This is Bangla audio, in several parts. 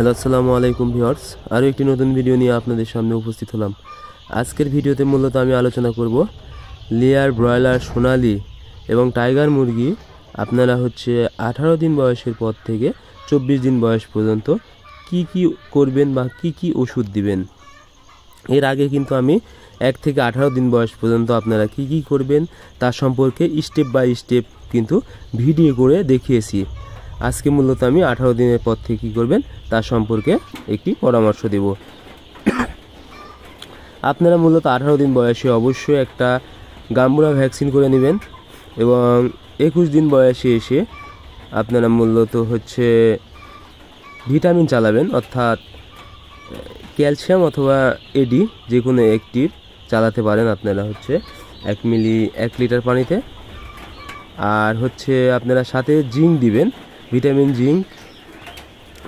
হ্যালো আসসালামু আলাইকুম ভিউয়ার্স, আরও একটি নতুন ভিডিও নিয়ে আপনাদের সামনে উপস্থিত হলাম। আজকের ভিডিওতে মূলত আমি আলোচনা করব লেয়ার, ব্রয়লার, সোনালী এবং টাইগার মুরগি আপনারা 18 দিন বয়সের পর থেকে 24 দিন বয়স পর্যন্ত কি করবেন বা কি ওষুধ দিবেন। এর আগে কিন্তু আমি 1 থেকে 18 দিন বয়স পর্যন্ত আপনারা কি করবেন তার সম্পর্কে স্টেপ বাই স্টেপ কিন্তু ভিডিও করে দেখিয়েছি। আজকে মূলত আমি 18 দিনের পর থেকে কী করবেন তার সম্পর্কে একটি পরামর্শ দেব। আপনারা মূলত 18 দিন বয়সে অবশ্যই একটা গাম্বুরা ভ্যাকসিন করে নেবেন এবং 21 দিন বয়সে এসে আপনারা মূলত ভিটামিন চালাবেন, অর্থাৎ ক্যালসিয়াম অথবা এডি যে কোনো একটি চালাতে পারেন আপনারা 1 মিলি 1 লিটার পানিতে। আর আপনারা সাথে জিঙ্ক দিবেন, ভিটামিন জিঙ্ক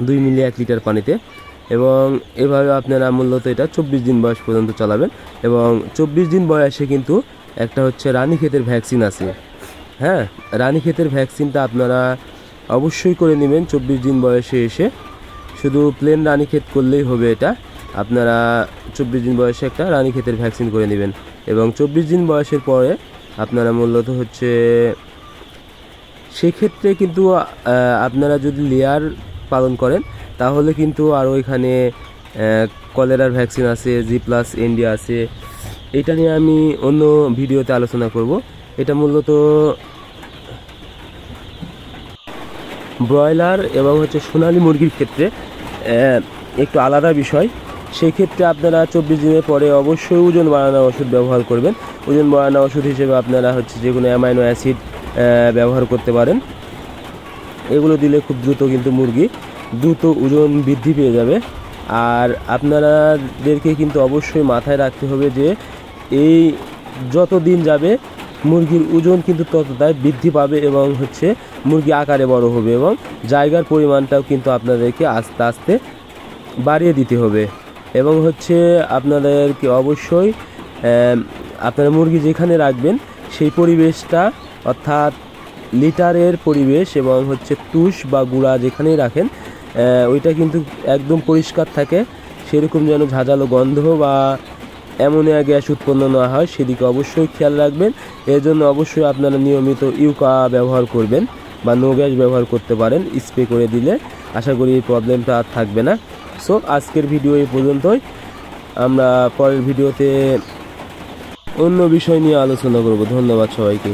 2 মিলি 1 লিটার পানিতে, এবং এভাবে আপনারা মূলত এটা 24 দিন বয়স পর্যন্ত চালাবেন। এবং 24 দিন বয়সে কিন্তু একটা রানীক্ষেতের ভ্যাকসিন আছে। হ্যাঁ, রানীক্ষেতের ভ্যাকসিনটা আপনারা অবশ্যই করে নেবেন 24 দিন বয়সে এসে। শুধু প্লেন রানীক্ষেত করলেই হবে এটা। আপনারা 24 দিন বয়সে একটা রানীক্ষেতের ভ্যাকসিন করে নেবেন এবং 24 দিন বয়সের পরে আপনারা মূলত সেক্ষেত্রে কিন্তু আপনারা যদি লেয়ার পালন করেন তাহলে কিন্তু আরও এখানে কলেরার ভ্যাকসিন আছে, G+ND আছে। এটা নিয়ে আমি অন্য ভিডিওতে আলোচনা করব। এটা মূলত ব্রয়লার এবং সোনালী মুরগির ক্ষেত্রে একটু আলাদা বিষয়। সেই ক্ষেত্রে আপনারা 24 দিনের পরে অবশ্যই ওজন বাড়ানো ওষুধ ব্যবহার করবেন। ওজন বাড়ানো ওষুধ হিসেবে আপনারা যে কোনো অ্যামাইনো অ্যাসিড ব্যবহার করতে পারেন। এগুলো দিলে খুব দ্রুত কিন্তু মুরগি দ্রুত ওজন বৃদ্ধি পেয়ে যাবে। আর আপনাদেরকে কিন্তু অবশ্যই মাথায় রাখতে হবে যে এই যত দিন যাবে মুরগির ওজন কিন্তু ততটাই বৃদ্ধি পাবে এবং মুরগি আকারে বড় হবে এবং জায়গার পরিমাণটাও কিন্তু আপনাদেরকে আস্তে আস্তে বাড়িয়ে দিতে হবে। এবং আপনাদেরকে অবশ্যই আপনারা মুরগি যেখানে রাখবেন সেই পরিবেশটা, অর্থাৎ লিটারের পরিবেশ এবং তুষ বা গুঁড়া যেখানেই রাখেন ওইটা কিন্তু একদম পরিষ্কার থাকে, সেরকম যেন ঝাঁঝালো গন্ধ বা অ্যামোনিয়া গ্যাস উৎপন্ন না হয় সেদিকে অবশ্যই খেয়াল রাখবেন। এর জন্য অবশ্যই আপনারা নিয়মিত ইউকা ব্যবহার করবেন বা নো গ্যাস ব্যবহার করতে পারেন। স্প্রে করে দিলে আশা করি এই প্রবলেমটা আর থাকবে না। সো আজকের ভিডিও এই পর্যন্তই। আমরা পরের ভিডিওতে অন্য বিষয় নিয়ে আলোচনা করব। ধন্যবাদ সবাইকে।